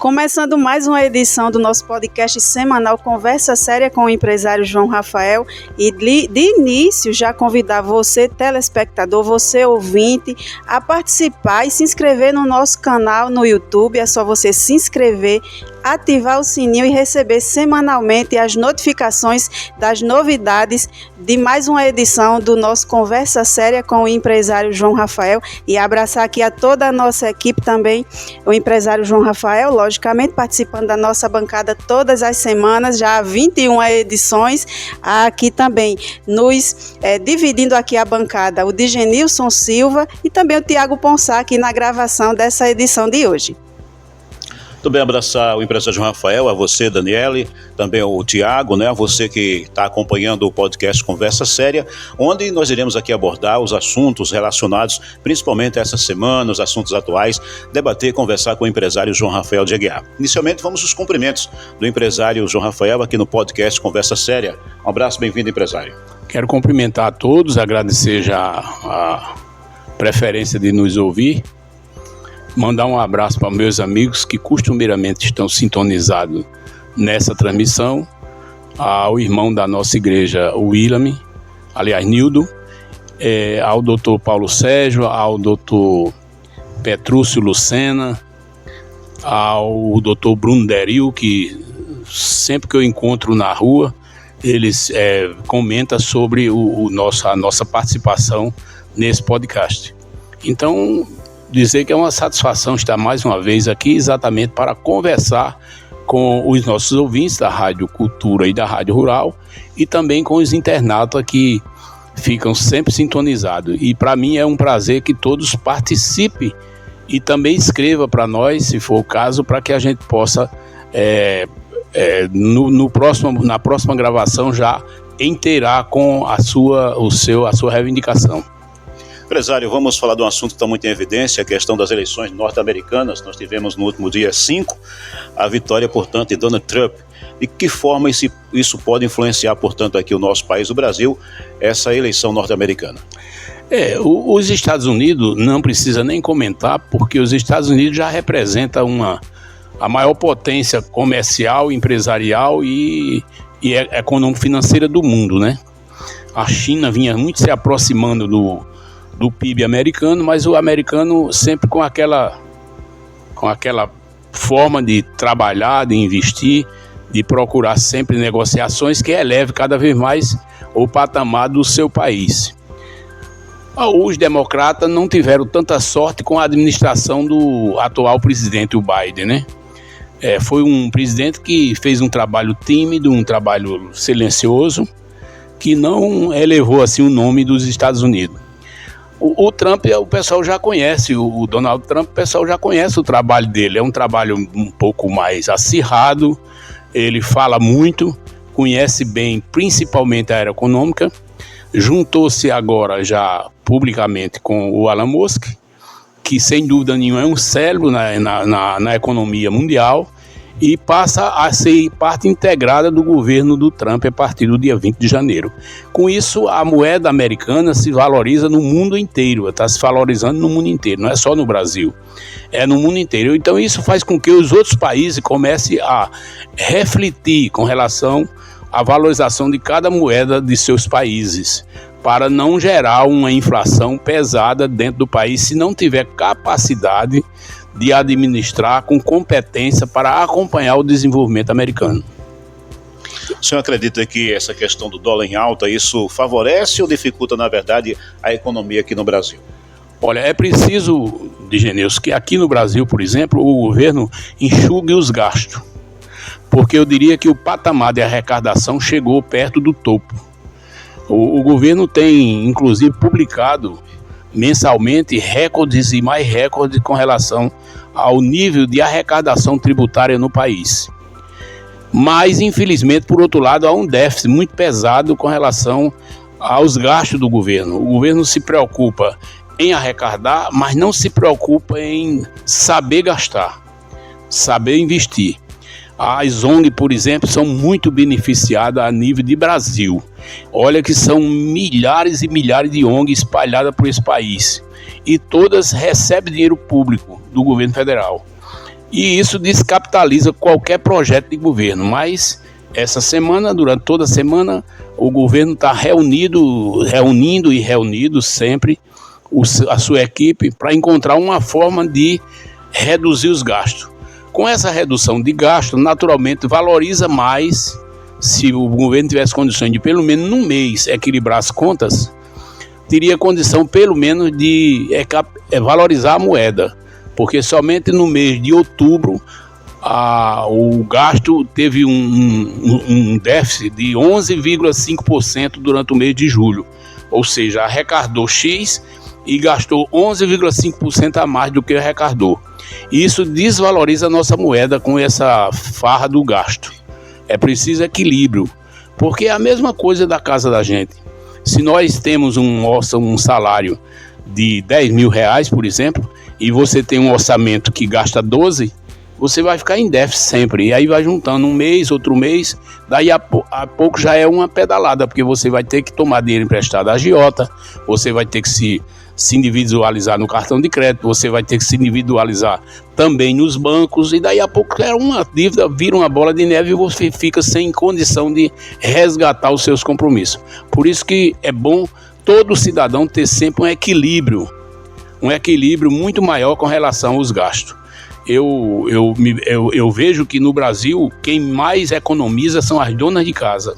Começando mais uma edição do nosso podcast semanal Conversa Séria com o empresário João Rafael, e de início já convidar você, telespectador, você ouvinte, a participar e se inscrever no nosso canal no YouTube. É só você se inscrever, ativar o sininho e receber semanalmente as notificações das novidades de mais uma edição do nosso Conversa Séria com o empresário João Rafael, e abraçar aqui a toda a nossa equipe também, o empresário João Rafael, logicamente participando da nossa bancada todas as semanas, já há 21 edições, aqui também nos dividindo aqui a bancada, o Digenilson Silva e também o Tiago Ponsá aqui na gravação dessa edição de hoje. Também abraçar o empresário João Rafael, a você, Daniele, também o Tiago, né? A você que está acompanhando o podcast Conversa Séria, onde nós iremos aqui abordar os assuntos relacionados, principalmente essa semana, os assuntos atuais, debater, conversar com o empresário João Rafael de Aguiar. Inicialmente, vamos aos cumprimentos do empresário João Rafael aqui no podcast Conversa Séria. Um abraço, bem-vindo, empresário. Quero cumprimentar a todos, agradecer já a preferência de nos ouvir. Mandar um abraço para meus amigos que costumeiramente estão sintonizados nessa transmissão, ao irmão da nossa igreja, o William, aliás, Nildo, ao doutor Paulo Sérgio, ao doutor Petrúcio Lucena, ao doutor Bruno Deril, que sempre que eu encontro na rua, eles comentam sobre a nossa participação nesse podcast. Então, dizer que é uma satisfação estar mais uma vez aqui exatamente para conversar com os nossos ouvintes da Rádio Cultura e da Rádio Rural e também com os internautas que ficam sempre sintonizados. E para mim é um prazer que todos participem e também escrevam para nós, se for o caso, para que a gente possa, na próxima gravação, já inteirar com a sua reivindicação. Empresário, vamos falar de um assunto que está muito em evidência, a questão das eleições norte-americanas. Nós tivemos no último dia 5 a vitória, portanto, de Donald Trump. De que forma isso pode influenciar, portanto, aqui o nosso país, o Brasil, essa eleição norte-americana? Os Estados Unidos não precisa nem comentar, porque os Estados Unidos já representam a maior potência comercial, empresarial e econômico-financeira do mundo, né? A China vinha muito se aproximando do PIB americano, mas o americano sempre com aquela forma de trabalhar, de investir, de procurar sempre negociações que eleve cada vez mais o patamar do seu país. Os democratas não tiveram tanta sorte com a administração do atual presidente, o Biden, né? Foi um presidente que fez um trabalho tímido, um trabalho silencioso, que não elevou assim o nome dos Estados Unidos. O Trump, o pessoal já conhece, o Donald Trump, o pessoal já conhece o trabalho dele. É um trabalho um pouco mais acirrado, ele fala muito, conhece bem principalmente a área econômica, juntou-se agora já publicamente com o Elon Musk, que sem dúvida nenhuma é um cérebro na economia mundial, e passa a ser parte integrada do governo do Trump a partir do dia 20 de janeiro. Com isso, a moeda americana se valoriza no mundo inteiro, está se valorizando no mundo inteiro, não é só no Brasil, é no mundo inteiro. Então isso faz com que os outros países comecem a refletir com relação à valorização de cada moeda de seus países, para não gerar uma inflação pesada dentro do país, se não tiver capacidade de administrar com competência para acompanhar o desenvolvimento americano. O senhor acredita que essa questão do dólar em alta, isso favorece ou dificulta, na verdade, a economia aqui no Brasil? Olha, é preciso, Digenilson, que aqui no Brasil, por exemplo, o governo enxugue os gastos, porque eu diria que o patamar de arrecadação chegou perto do topo. O governo tem, inclusive, publicado mensalmente recordes e mais recordes com relação ao nível de arrecadação tributária no país. Mas, infelizmente, por outro lado, há um déficit muito pesado com relação aos gastos do governo. O governo se preocupa em arrecadar, mas não se preocupa em saber gastar, saber investir. As ONG, por exemplo, são muito beneficiadas a nível de Brasil. Olha que são milhares e milhares de ONGs espalhadas por esse país. E todas recebem dinheiro público do governo federal. E isso descapitaliza qualquer projeto de governo. Mas essa semana, durante toda a semana, o governo está reunindo sempre a sua equipe para encontrar uma forma de reduzir os gastos. Com essa redução de gasto, naturalmente valoriza mais. Se o governo tivesse condições de pelo menos num mês equilibrar as contas, teria condição pelo menos de valorizar a moeda, porque somente no mês de outubro o gasto teve um déficit de 11,5% durante o mês de julho, ou seja, arrecadou X e gastou 11,5% a mais do que arrecadou. Isso desvaloriza a nossa moeda com essa farra do gasto. É preciso equilíbrio, porque é a mesma coisa da casa da gente. Se nós temos um salário de 10 mil reais, por exemplo, e você tem um orçamento que gasta 12, você vai ficar em déficit sempre. E aí vai juntando um mês, outro mês, daí a pouco já é uma pedalada, porque você vai ter que tomar dinheiro emprestado à agiota, você vai ter que se individualizar no cartão de crédito, você vai ter que se individualizar também nos bancos, e daí a pouco é uma dívida, vira uma bola de neve e você fica sem condição de resgatar os seus compromissos. Por isso que é bom todo cidadão ter sempre um equilíbrio muito maior com relação aos gastos. Eu vejo que no Brasil quem mais economiza são as donas de casa.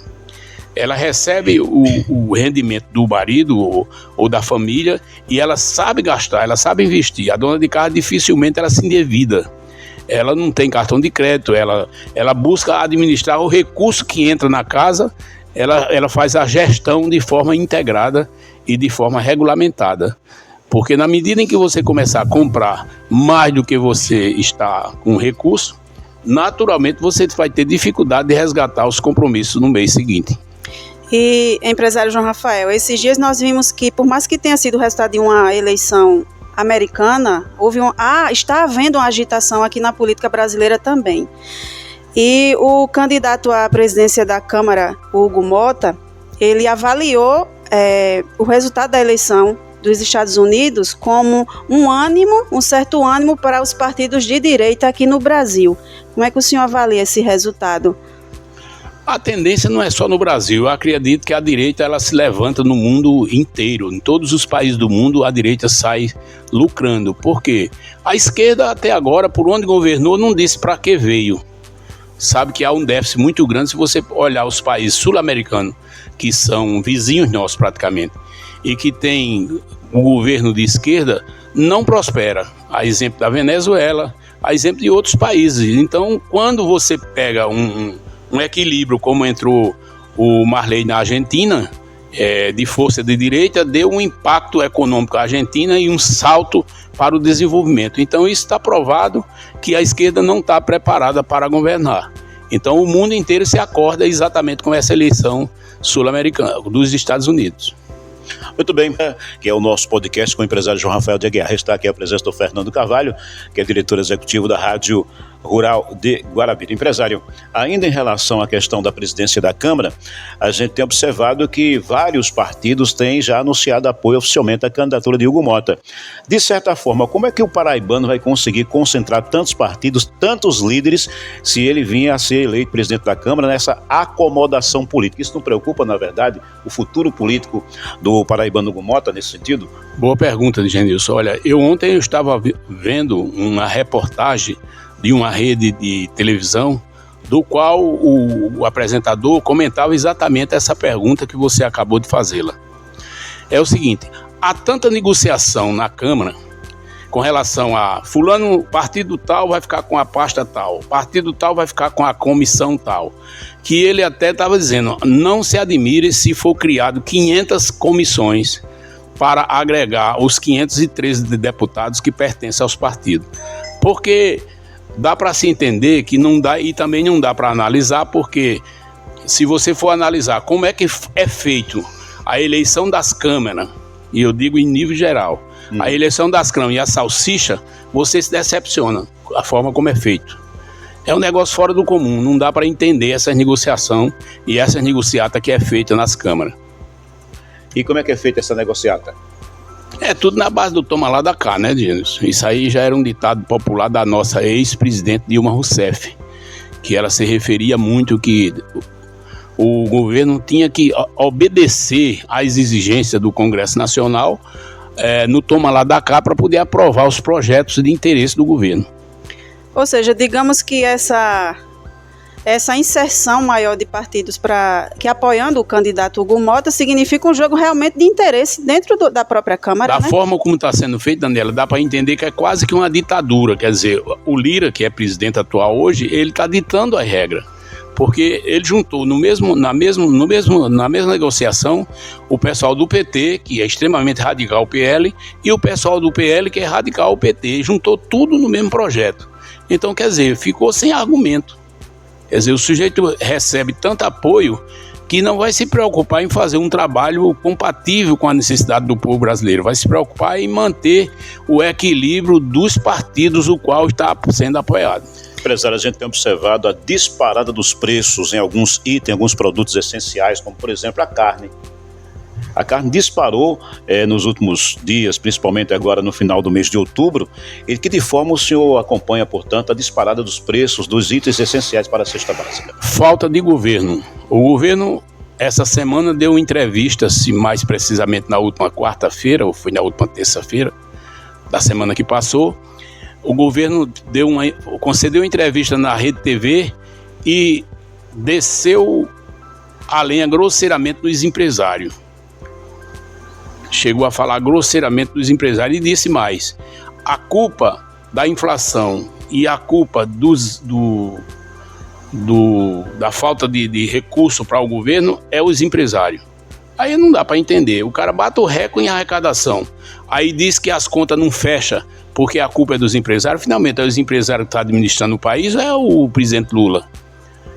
Ela recebe o rendimento do marido ou da família e ela sabe gastar, ela sabe investir. A dona de casa dificilmente ela se endivida. Ela não tem cartão de crédito, ela busca administrar o recurso que entra na casa, ela faz a gestão de forma integrada e de forma regulamentada. Porque na medida em que você começar a comprar mais do que você está com recurso, naturalmente você vai ter dificuldade de resgatar os compromissos no mês seguinte. E, empresário João Rafael, esses dias nós vimos que, por mais que tenha sido o resultado de uma eleição americana, está havendo uma agitação aqui na política brasileira também. E o candidato à presidência da Câmara, Hugo Mota, ele avaliou o resultado da eleição dos Estados Unidos como um certo ânimo para os partidos de direita aqui no Brasil. Como é que o senhor avalia esse resultado? A tendência não é só no Brasil. Eu acredito que a direita ela se levanta no mundo inteiro. Em todos os países do mundo, a direita sai lucrando. Por quê? A esquerda, até agora, por onde governou, não disse para que veio. Sabe que há um déficit muito grande se você olhar os países sul-americanos, que são vizinhos nossos praticamente, e que tem o governo de esquerda, não prospera. A exemplo da Venezuela, a exemplo de outros países. Então, quando você pega um equilíbrio, como entrou o Marley na Argentina, de força de direita, deu um impacto econômico à Argentina e um salto para o desenvolvimento. Então isso está provado que a esquerda não está preparada para governar. Então o mundo inteiro se acorda exatamente com essa eleição sul-americana, dos Estados Unidos. Muito bem, que é o nosso podcast com o empresário João Rafael de Aguiar. Está aqui a presença do Fernando Carvalho, que é diretor executivo da Rádio Rural de Guarabira. Empresário, ainda em relação à questão da presidência da Câmara, a gente tem observado que vários partidos têm já anunciado apoio oficialmente à candidatura de Hugo Mota. De certa forma, como é que o paraibano vai conseguir concentrar tantos partidos, tantos líderes, se ele vinha a ser eleito presidente da Câmara nessa acomodação política? Isso não preocupa, na verdade, o futuro político do paraibano Hugo Mota nesse sentido? Boa pergunta, Genilson. Olha, ontem eu estava vendo uma reportagem de uma rede de televisão, do qual o apresentador comentava exatamente essa pergunta que você acabou de fazê-la. É o seguinte: há tanta negociação na Câmara com relação a fulano, partido tal vai ficar com a pasta tal, partido tal vai ficar com a comissão tal, que ele até estava dizendo, não se admire se for criado 500 comissões para agregar os 513 deputados que pertencem aos partidos. Porque dá para se entender que não dá, e também não dá para analisar, porque se você for analisar como é que é feito a eleição das câmaras, e eu digo em nível geral, a eleição das câmaras e a salsicha, você se decepciona a forma como é feito. É um negócio fora do comum, não dá para entender essa negociação e essa negociata que é feita nas câmaras. E como é que é feita essa negociata? É tudo na base do toma lá da cá, né, Diniz? Isso aí já era um ditado popular da nossa ex-presidente Dilma Rousseff, que ela se referia muito que o governo tinha que obedecer às exigências do Congresso Nacional no toma lá da cá para poder aprovar os projetos de interesse do governo. Ou seja, digamos que essa inserção maior de partidos que apoiando o candidato Hugo Mota significa um jogo realmente de interesse dentro da própria Câmara, Da forma como está sendo feito, Daniela, dá para entender que é quase que uma ditadura. Quer dizer, o Lira, que é presidente atual hoje, ele está ditando a regra. Porque ele juntou na mesma negociação o pessoal do PT, que é extremamente radical o PL, e o pessoal do PL, que é radical o PT. Juntou tudo no mesmo projeto. Então, quer dizer, ficou sem argumento. Quer dizer, o sujeito recebe tanto apoio que não vai se preocupar em fazer um trabalho compatível com a necessidade do povo brasileiro. Vai se preocupar em manter o equilíbrio dos partidos, o qual está sendo apoiado. Empresário, a gente tem observado a disparada dos preços em alguns itens, alguns produtos essenciais, como por exemplo a carne. A carne disparou nos últimos dias, principalmente agora no final do mês de outubro. E que de forma o senhor acompanha, portanto, a disparada dos preços dos itens essenciais para a cesta básica? Falta de governo. O governo, essa semana, deu entrevista, se mais precisamente na última quarta-feira, ou foi na última terça-feira da semana que passou. O governo concedeu entrevista na Rede TV e desceu a lenha grosseiramente dos empresários. Chegou a falar grosseiramente dos empresários e disse mais: a culpa da inflação e a culpa da falta de recurso para o governo é os empresários. Aí não dá para entender. O cara bate o recorde em arrecadação, aí diz que as contas não fecham porque a culpa é dos empresários. Finalmente é os empresários que estão administrando o país ou é o presidente Lula?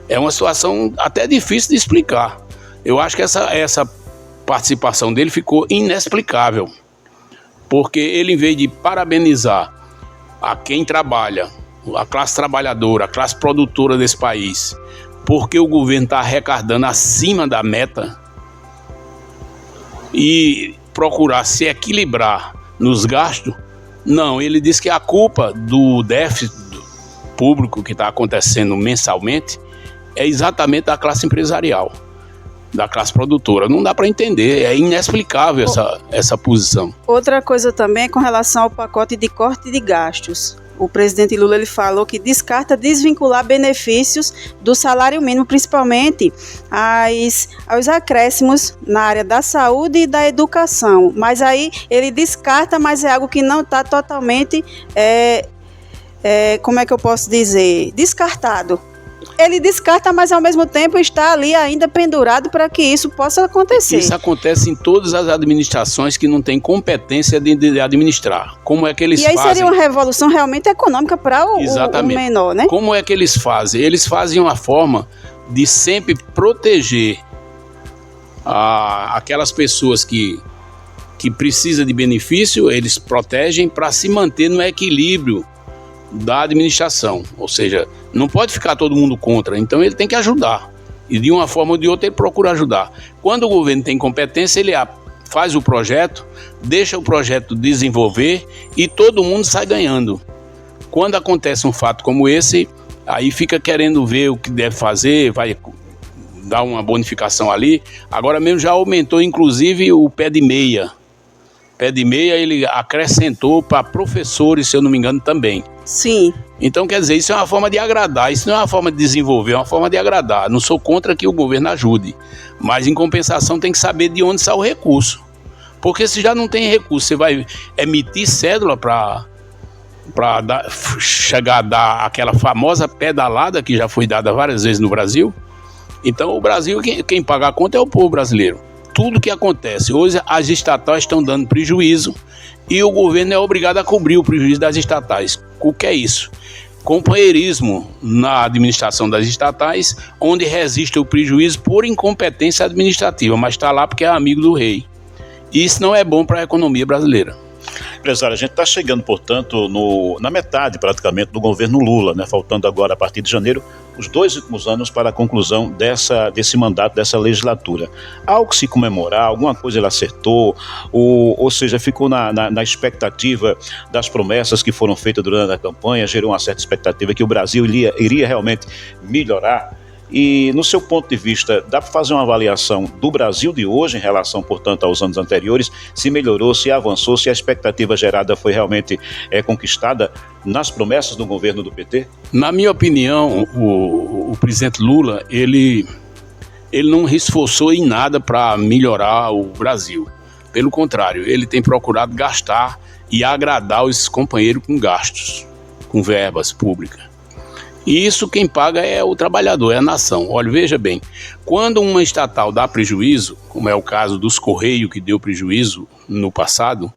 É uma situação até difícil de explicar. Eu acho que essa participação dele ficou inexplicável, porque ele, em vez de parabenizar a quem trabalha, a classe trabalhadora, a classe produtora desse país, porque o governo está arrecadando acima da meta, e procurar se equilibrar nos gastos, não, ele diz que a culpa do déficit público que está acontecendo mensalmente é exatamente da classe empresarial, da classe produtora. Não dá para entender, é inexplicável essa posição. Outra coisa também é com relação ao pacote de corte de gastos. O presidente Lula ele falou que descarta desvincular benefícios do salário mínimo, principalmente aos acréscimos na área da saúde e da educação. Mas aí ele descarta, mas é algo que não está totalmente, como é que eu posso dizer, descartado. Ele descarta, mas ao mesmo tempo está ali ainda pendurado para que isso possa acontecer. Isso acontece em todas as administrações que não têm competência de administrar. Como é que eles fazem? E aí seria uma revolução realmente econômica para o menor, né? Como é que eles fazem? Eles fazem uma forma de sempre proteger aquelas pessoas que precisam de benefício, eles protegem para se manter no equilíbrio da administração, ou seja, não pode ficar todo mundo contra, então ele tem que ajudar, e de uma forma ou de outra ele procura ajudar. Quando o governo tem competência, ele faz o projeto, deixa o projeto desenvolver e todo mundo sai ganhando. Quando acontece um fato como esse, aí fica querendo ver o que deve fazer, vai dar uma bonificação ali. Agora mesmo já aumentou inclusive o pé de meia. Pé de meia ele acrescentou para professores, se eu não me engano, também. Sim. Então, quer dizer, isso é uma forma de agradar, isso não é uma forma de desenvolver, é uma forma de agradar. Não sou contra que o governo ajude, mas em compensação tem que saber de onde sai o recurso. Porque se já não tem recurso, você vai emitir cédula para chegar a dar aquela famosa pedalada que já foi dada várias vezes no Brasil. Então, o Brasil, quem paga a conta é o povo brasileiro. Tudo que acontece, hoje as estatais estão dando prejuízo e o governo é obrigado a cobrir o prejuízo das estatais. O que é isso? Companheirismo na administração das estatais, onde resiste o prejuízo por incompetência administrativa, mas está lá porque é amigo do rei. E isso não é bom para a economia brasileira. Empresário, a gente está chegando, portanto, na metade praticamente do governo Lula, né? Faltando agora, a partir de janeiro, os 2 últimos anos para a conclusão desse mandato, dessa legislatura. Há o que se comemorar, alguma coisa ele acertou, ou seja, ficou na expectativa das promessas que foram feitas durante a campanha, gerou uma certa expectativa que o Brasil iria realmente melhorar. E, no seu ponto de vista, dá para fazer uma avaliação do Brasil de hoje em relação, portanto, aos anos anteriores, se melhorou, se avançou, se a expectativa gerada foi realmente conquistada nas promessas do governo do PT? Na minha opinião, o presidente Lula, ele não esforçou em nada para melhorar o Brasil. Pelo contrário, ele tem procurado gastar e agradar os companheiros com gastos, com verbas públicas. E isso quem paga é o trabalhador, é a nação. Olha, veja bem, quando uma estatal dá prejuízo, como é o caso dos Correios que deu prejuízo no passado,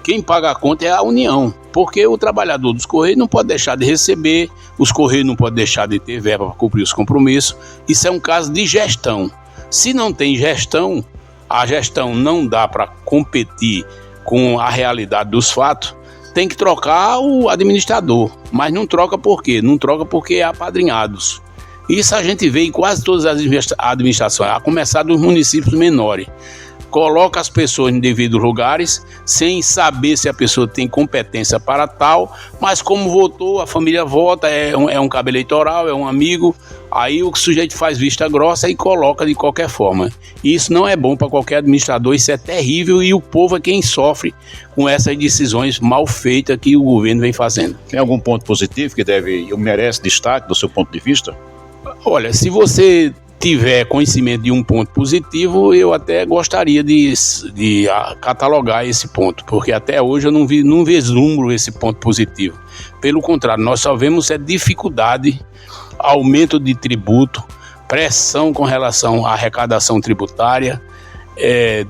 quem paga a conta é a União, porque o trabalhador dos Correios não pode deixar de receber, os Correios não podem deixar de ter verba para cumprir os compromissos. Isso é um caso de gestão. Se não tem gestão, a gestão não dá para competir com a realidade dos fatos, tem que trocar o administrador. Mas não troca por quê? Não troca porque é apadrinhados. Isso a gente vê em quase todas as administrações, a começar dos municípios menores. Coloca as pessoas em devidos lugares, sem saber se a pessoa tem competência para tal, mas como votou, a família vota, é um cabo eleitoral, é um amigo, aí o sujeito faz vista grossa e coloca de qualquer forma. E isso não é bom para qualquer administrador, isso é terrível, e o povo é quem sofre com essas decisões mal feitas que o governo vem fazendo. Tem algum ponto positivo que merece destaque do seu ponto de vista? Olha, se você tiver conhecimento de um ponto positivo, eu até gostaria de catalogar esse ponto, porque até hoje eu não vislumbro esse ponto positivo. Pelo contrário, nós só vemos dificuldade, aumento de tributo, pressão com relação à arrecadação tributária,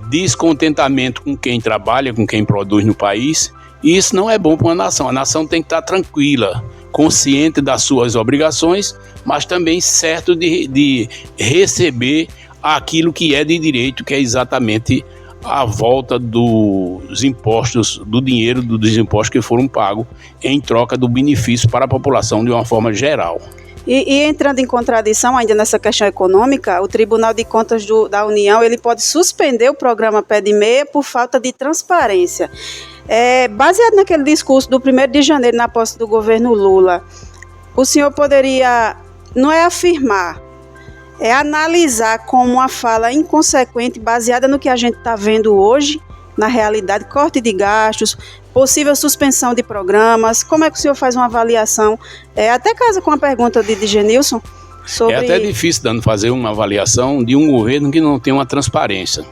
descontentamento com quem trabalha, com quem produz no país, e isso não é bom para uma nação. A nação tem que estar tranquila, consciente das suas obrigações, mas também certo de receber aquilo que é de direito, que é exatamente a volta dos impostos, do dinheiro dos impostos que foram pagos em troca do benefício para a população de uma forma geral. E entrando em contradição ainda nessa questão econômica, o Tribunal de Contas da União ele pode suspender o programa Pé de Meia por falta de transparência. Baseado naquele discurso do 1º de janeiro na posse do governo Lula, o senhor poderia, não é afirmar, é analisar como uma fala inconsequente baseada no que a gente está vendo hoje, na realidade, corte de gastos, possível suspensão de programas. Como é que o senhor faz uma avaliação? Até casa com a pergunta de Genilson sobre... É até difícil fazer uma avaliação de um governo que não tem uma transparência.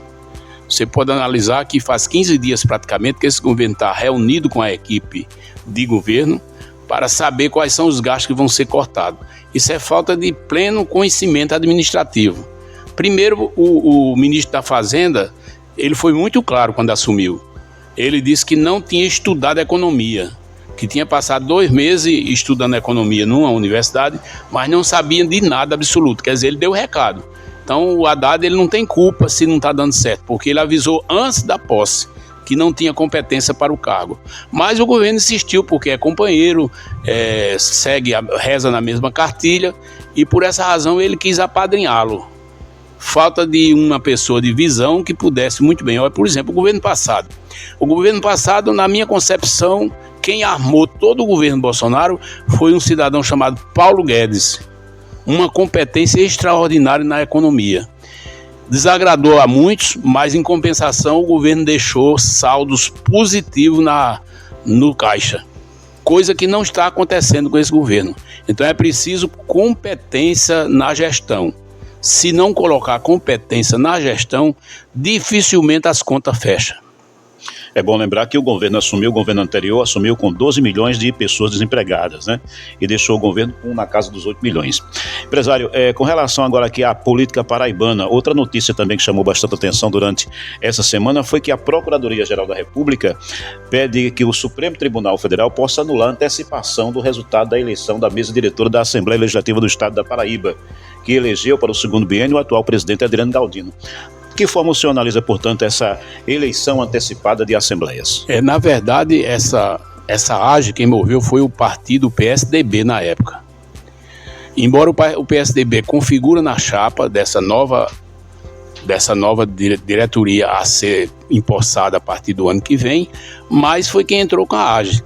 Você pode analisar que faz 15 dias praticamente que esse governo está reunido com a equipe de governo para saber quais são os gastos que vão ser cortados. Isso é falta de pleno conhecimento administrativo. Primeiro, o ministro da Fazenda, ele foi muito claro quando assumiu. Ele disse que não tinha estudado economia, que tinha passado 2 meses estudando economia numa universidade, mas não sabia de nada absoluto. Quer dizer, ele deu o recado. Então o Haddad ele não tem culpa se não está dando certo, porque ele avisou antes da posse que não tinha competência para o cargo. Mas o governo insistiu porque é companheiro, reza na mesma cartilha, e por essa razão ele quis apadrinhá-lo. Falta de uma pessoa de visão que pudesse muito bem. Olha, por exemplo, o governo passado. O governo passado, na minha concepção, quem armou todo o governo Bolsonaro foi um cidadão chamado Paulo Guedes. Uma competência extraordinária na economia. Desagradou a muitos, mas em compensação o governo deixou saldos positivos no caixa. Coisa que não está acontecendo com esse governo. Então é preciso competência na gestão. Se não colocar competência na gestão, dificilmente as contas fecham. É bom lembrar que o governo anterior assumiu com 12 milhões de pessoas desempregadas, né? E deixou o governo na casa dos 8 milhões. Empresário, com relação agora aqui à política paraibana, outra notícia também que chamou bastante atenção durante essa semana foi que a Procuradoria-Geral da República pede que o Supremo Tribunal Federal possa anular a antecipação do resultado da eleição da mesa diretora da Assembleia Legislativa do Estado da Paraíba, que elegeu para o 2º biênio o atual presidente Adriano Galdino. que forma o senhor analisa, portanto, essa eleição antecipada de assembleias? Na verdade, essa AGE, quem moveu foi o partido PSDB na época. Embora o PSDB configura na chapa dessa nova diretoria a ser empossada a partir do ano que vem, mas foi quem entrou com a AGE.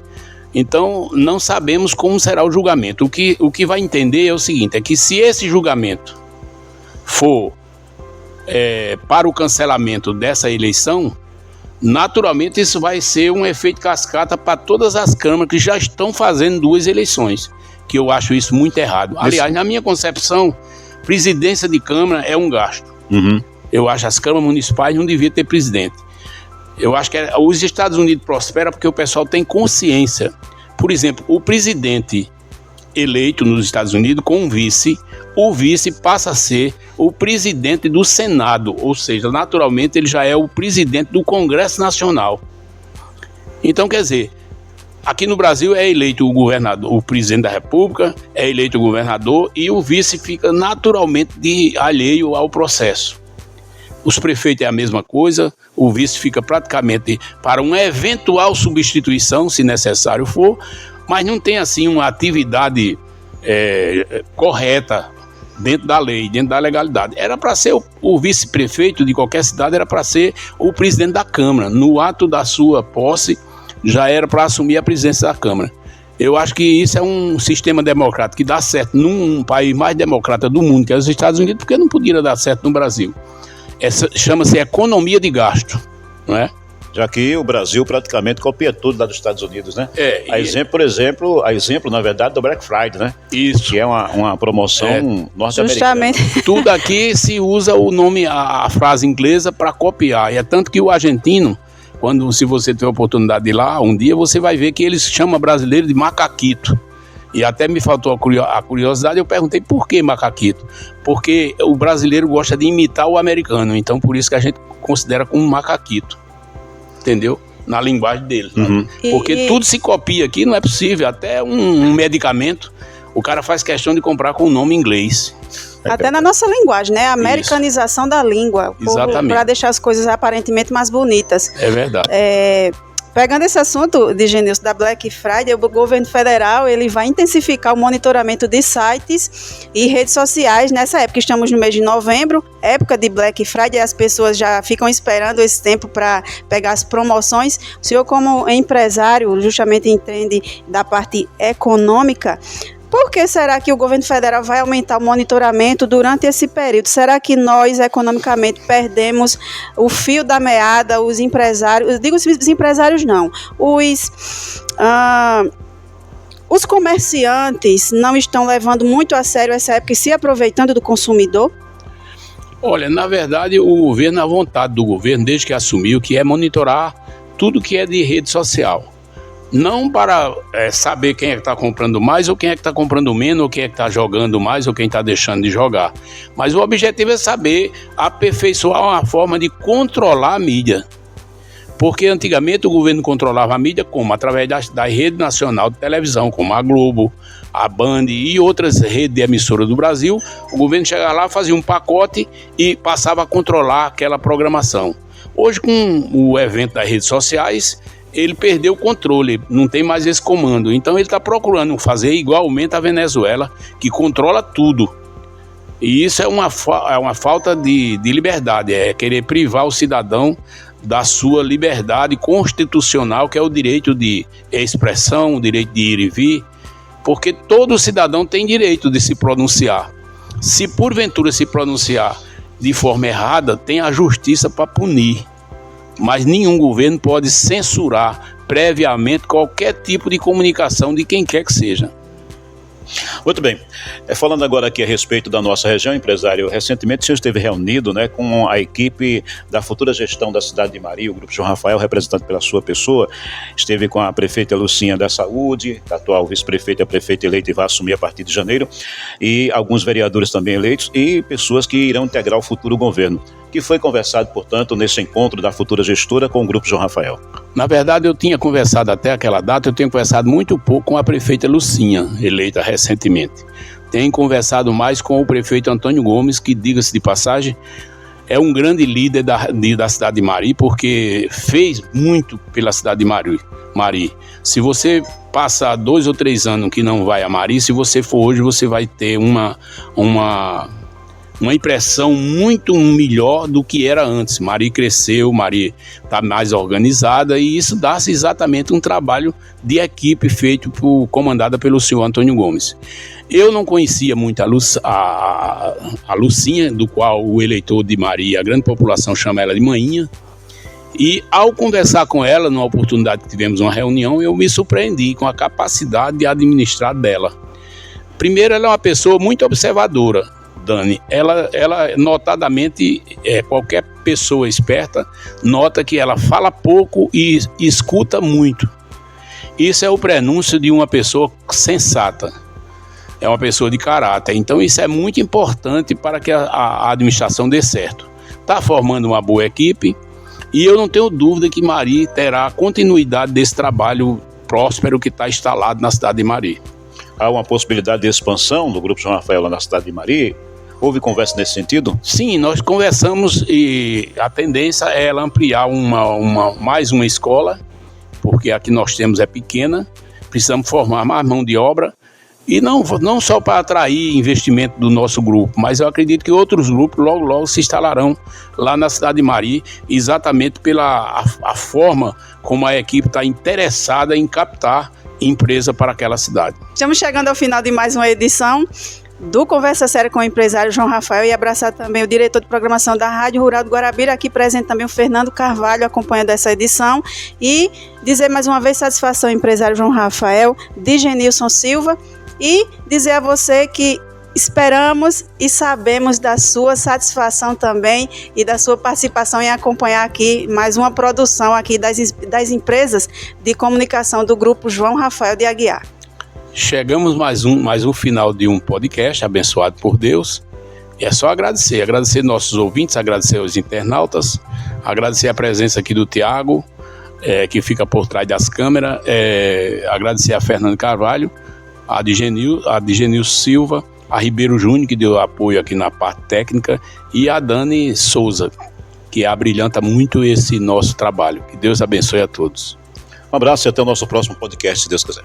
Então, não sabemos como será o julgamento. O que vai entender é o seguinte, é que se esse julgamento for para o cancelamento dessa eleição, naturalmente isso vai ser um efeito cascata para todas as câmaras que já estão fazendo 2 eleições, que eu acho isso muito errado. Aliás, na minha concepção, presidência de câmara é um gasto. Eu acho que as câmaras municipais não deviam ter presidente. Eu acho que os Estados Unidos prosperam porque o pessoal tem consciência. Por exemplo, o presidente eleito nos Estados Unidos com um vice, o vice passa a ser o presidente do Senado, ou seja, naturalmente ele já é o presidente do Congresso Nacional. Então, quer dizer, aqui no Brasil é eleito o governador, o presidente da República, é eleito o governador e o vice fica naturalmente alheio ao processo. Os prefeitos é a mesma coisa, o vice fica praticamente para uma eventual substituição, se necessário for, mas não tem assim uma atividade correta dentro da lei, dentro da legalidade. Era para ser o vice-prefeito de qualquer cidade, era para ser o presidente da Câmara. No ato da sua posse, já era para assumir a presidência da Câmara. Eu acho que isso é um sistema democrático que dá certo num país mais democrata do mundo, que é os Estados Unidos, porque não podia dar certo no Brasil. Essa chama-se economia de gasto, não é? Já que o Brasil praticamente copia tudo lá dos Estados Unidos, né? A exemplo, na verdade, do Black Friday, né? Isso. Que é uma promoção norte-americana. Justamente. Tudo aqui se usa o nome, a frase inglesa para copiar. E é tanto que o argentino, se você tiver a oportunidade de ir lá, um dia você vai ver que eles chamam brasileiro de macaquito. E até me faltou a curiosidade, eu perguntei por que macaquito? Porque o brasileiro gosta de imitar o americano, então por isso que a gente considera como macaquito. Entendeu? Na linguagem dele. Né? Porque tudo se copia aqui, não é possível. Até um medicamento, o cara faz questão de comprar com o nome inglês. Até na nossa linguagem, né? A americanização da língua. Exatamente. Para deixar as coisas aparentemente mais bonitas. É verdade. Pegando esse assunto de Genilson da Black Friday, o governo federal ele vai intensificar o monitoramento de sites e redes sociais nessa época. Estamos no mês de novembro, época de Black Friday, as pessoas já ficam esperando esse tempo para pegar as promoções. O senhor, como empresário, justamente entende da parte econômica. Por que será que o governo federal vai aumentar o monitoramento durante esse período? Será que nós, economicamente, perdemos o fio da meada, os empresários, digo os empresários não, os comerciantes não estão levando muito a sério essa época e se aproveitando do consumidor? Olha, na verdade, o governo, a vontade do governo, desde que assumiu, que é monitorar tudo que é de rede social. Não para saber quem é que está comprando mais ou quem é que está comprando menos, ou quem é que está jogando mais ou quem está deixando de jogar. Mas o objetivo é saber aperfeiçoar uma forma de controlar a mídia. Porque antigamente o governo controlava a mídia como? Através da rede nacional de televisão, como a Globo, a Band e outras redes de emissoras do Brasil. O governo chegava lá, fazia um pacote e passava a controlar aquela programação. Hoje, com o evento das redes sociais, ele perdeu o controle, não tem mais esse comando. Então ele está procurando fazer igualmente a Venezuela, que controla tudo. E isso é uma falta de liberdade, é querer privar o cidadão da sua liberdade constitucional, que é o direito de expressão, o direito de ir e vir, porque todo cidadão tem direito de se pronunciar. Se porventura se pronunciar de forma errada, tem a justiça para punir. Mas nenhum governo pode censurar previamente qualquer tipo de comunicação de quem quer que seja. Muito bem. Falando agora aqui a respeito da nossa região, empresário, recentemente o senhor esteve reunido, né, com a equipe da futura gestão da cidade de Maria, o Grupo João Rafael, representado pela sua pessoa. Esteve com a prefeita Lucinha da Saúde, a atual vice-prefeita, a prefeita eleita e vai assumir a partir de janeiro, e alguns vereadores também eleitos e pessoas que irão integrar o futuro governo. Que foi conversado, portanto, nesse encontro da futura gestora com o Grupo João Rafael? Na verdade, eu tinha conversado até aquela data, eu tenho conversado muito pouco com a prefeita Lucinha, eleita recentemente. Tenho conversado mais com o prefeito Antônio Gomes, que, diga-se de passagem, é um grande líder da cidade de Mari, porque fez muito pela cidade de Mari. Se você passar 2 ou 3 anos que não vai a Mari, se você for hoje, você vai ter uma impressão muito melhor do que era antes. Mari cresceu, Mari está mais organizada, e isso dá-se exatamente um trabalho de equipe feito comandada pelo senhor Antônio Gomes. Eu não conhecia muito a Lucinha, do qual o eleitor de Mari, a grande população, chama ela de Mainha, e ao conversar com ela, numa oportunidade que tivemos uma reunião, eu me surpreendi com a capacidade de administrar dela. Primeiro, ela é uma pessoa muito observadora, Dani. Ela notadamente, qualquer pessoa esperta nota que ela fala pouco e escuta muito. Isso é o prenúncio de uma pessoa sensata, é uma pessoa de caráter. Então isso é muito importante para que a administração dê certo. Está formando uma boa equipe e eu não tenho dúvida que Mari terá continuidade desse trabalho próspero que está instalado na cidade de Mari. Há uma possibilidade de expansão do Grupo João Rafael lá na cidade de Mari? Houve conversa nesse sentido? Sim, nós conversamos e a tendência é ela ampliar mais uma escola, porque a que nós temos é pequena, precisamos formar mais mão de obra, e não só para atrair investimento do nosso grupo, mas eu acredito que outros grupos logo se instalarão lá na cidade de Mari, exatamente pela a forma como a equipe está interessada em captar empresa para aquela cidade. Estamos chegando ao final de mais uma edição do Conversa Séria com o empresário João Rafael, e abraçar também o diretor de programação da Rádio Rural do Guarabira, aqui presente também o Fernando Carvalho, acompanhando essa edição, e dizer mais uma vez satisfação ao empresário João Rafael, de Genilson Silva, e dizer a você que esperamos e sabemos da sua satisfação também e da sua participação em acompanhar aqui mais uma produção aqui das empresas de comunicação do Grupo João Rafael de Aguiar. Chegamos mais um final de um podcast abençoado por Deus. E é só agradecer nossos ouvintes, agradecer aos internautas, agradecer a presença aqui do Tiago, que fica por trás das câmeras, agradecer a Fernando Carvalho, a de Genil Silva, a Ribeiro Júnior, que deu apoio aqui na parte técnica, e a Dani Souza, que abrilhanta muito esse nosso trabalho. Que Deus abençoe a todos. Um abraço e até o nosso próximo podcast, se Deus quiser.